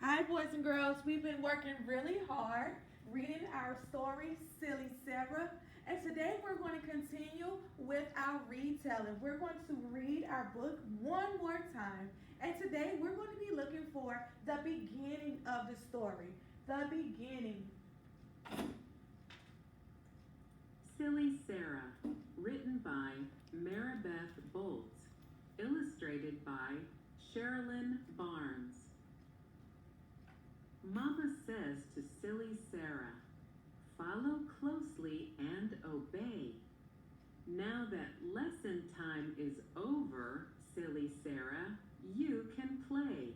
Hi, boys and girls. We've been working really hard reading our story, Silly Sarah. And today we're going to continue with our retelling. We're going to read our book one more time. And today we're going to be looking for the beginning of the story. The beginning. Silly Sarah, written by Maribeth Bolts, illustrated by Sherilyn Barnes. Mama says to Silly Sarah, "Follow closely and obey. Now that lesson time is over, Silly Sarah, you can play."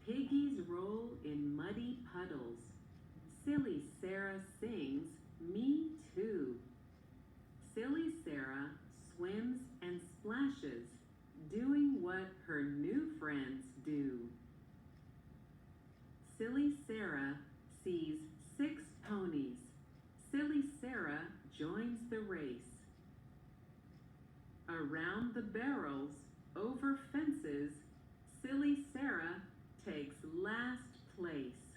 Piggies roll in muddy puddles. Silly Sarah sings, "Me too." Silly Sarah swims and splashes, doing what her new friends do. Silly Sarah sees 6 ponies. Silly Sarah joins the race. Around the barrels, over fences, Silly Sarah takes last place.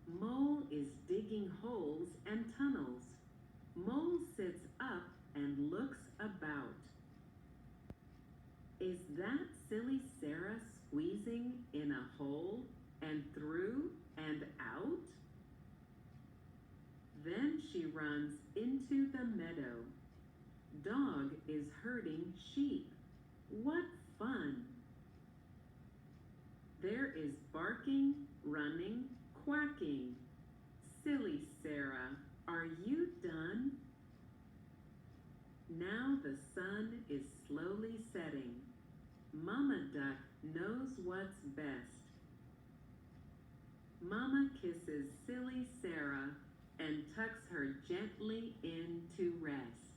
Mole is digging holes and tunnels. Mole sits up and looks about. Is that Silly Sarah squeezing in a hole and through and out? Then she runs into the meadow. Dog is herding sheep. What fun! There is barking, running, quacking. Silly Sarah, are you done? Now the sun is slowly setting. Mama Duck knows what's best. Mama kisses Silly Sarah and tucks her gently in to rest.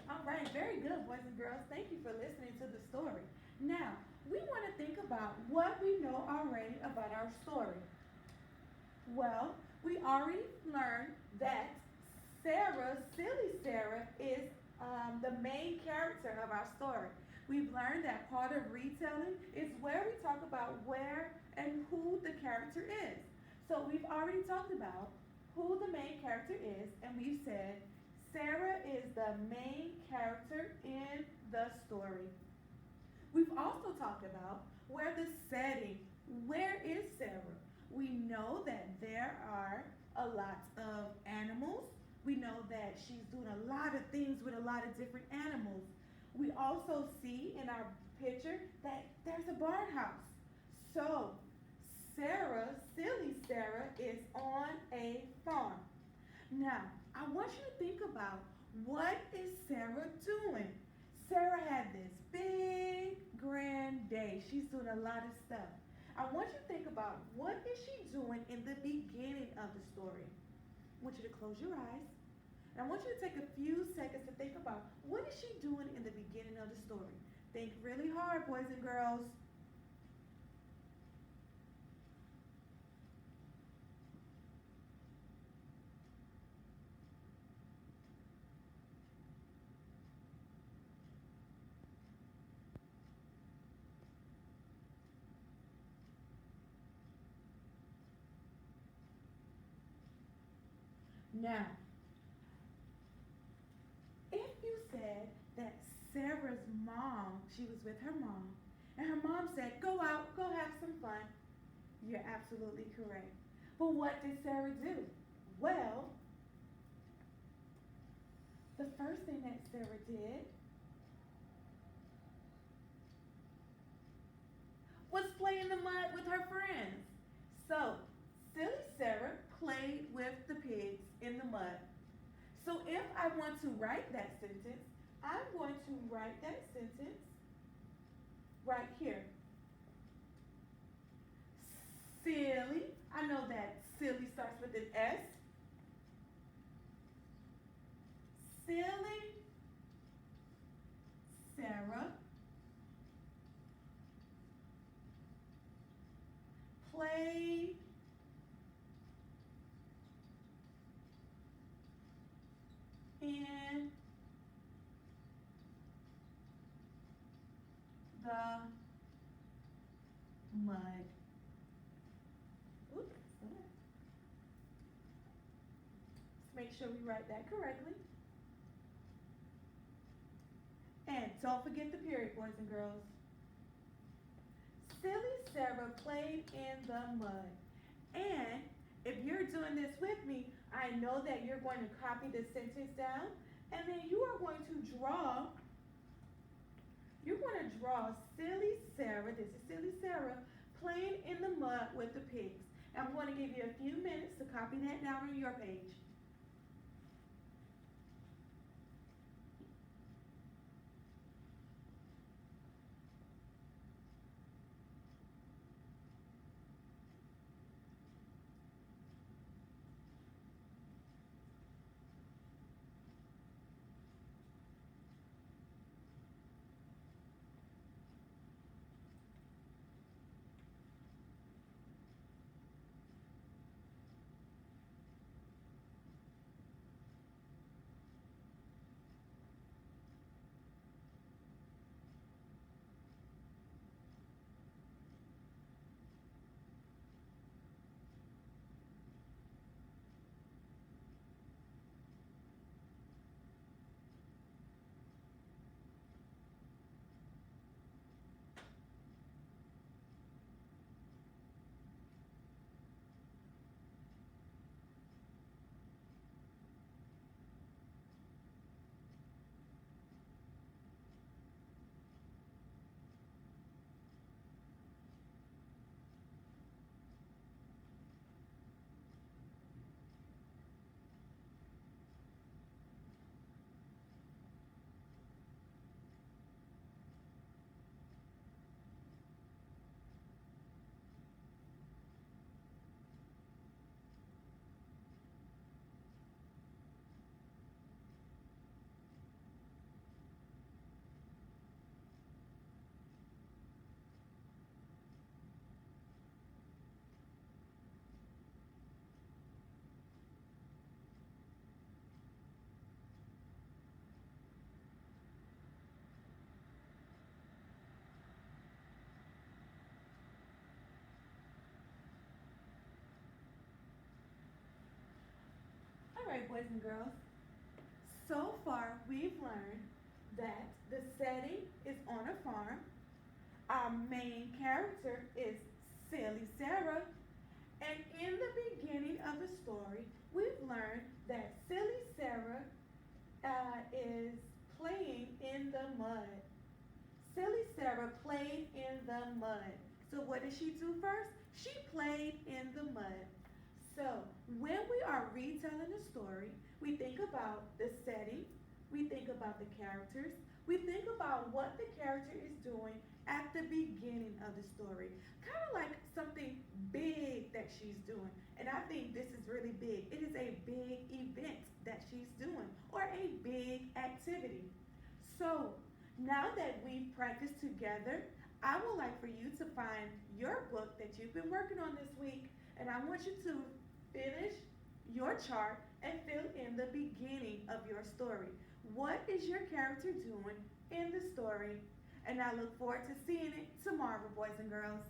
All right, very good, boys and girls. Thank you for listening to the story. Now, we want to think about what we know already about our story. Well, we already learned that Sarah, Silly Sarah, is the main character of our story. We've learned that part of retelling is where we talk about where and who the character is. So we've already talked about who the main character is, and we've said Sarah is the main character in the story. We've also talked about where the setting, where is Sarah? We know that there are a lot of animals. We know that she's doing a lot of things with a lot of different animals. We also see in our picture that there's a barn house. So, Sarah, silly Sarah, is on a farm. Now, I want you to think about what is Sarah doing? Sarah had this big grand day. She's doing a lot of stuff. I want you to think about what is she doing in the beginning of the story. I want you to close your eyes. And I want you to take a few seconds to think about what is she doing in the beginning of the story. Think really hard, boys and girls. Now, if you said that Sarah's mom, she was with her mom, and her mom said, "Go out, go have some fun," you're absolutely correct. But what did Sarah do? Well, the first thing that Sarah did was play in the mud with her friends. So, silly Sarah played with the pigs in the mud. So, if I want to write that sentence, I'm going to write that sentence right here. Silly, I know that silly starts with an S. Silly Sarah played in the mud. Oops, let's make sure we write that correctly. And don't forget the period, boys and girls. Silly Sarah played in the mud. And if you're doing this with me, I know that you're going to copy the sentence down, and then you are going to draw, Silly Sarah, this is Silly Sarah, playing in the mud with the pigs. I'm going to give you a few minutes to copy that down on your page. All right, boys and girls. So far, we've learned that the setting is on a farm. Our main character is Silly Sarah. And in the beginning of the story, we've learned that Silly Sarah is playing in the mud. Silly Sarah played in the mud. So what did she do first? She played in the mud. So when we are retelling the story, we think about the setting, we think about the characters, we think about what the character is doing at the beginning of the story. Kind of like something big that she's doing. And I think this is really big. It is a big event that she's doing or a big activity. So now that we've practiced together, I would like for you to find your book that you've been working on this week, and I want you to finish your chart and fill in the beginning of your story. What is your character doing in the story? And I look forward to seeing it tomorrow, boys and girls.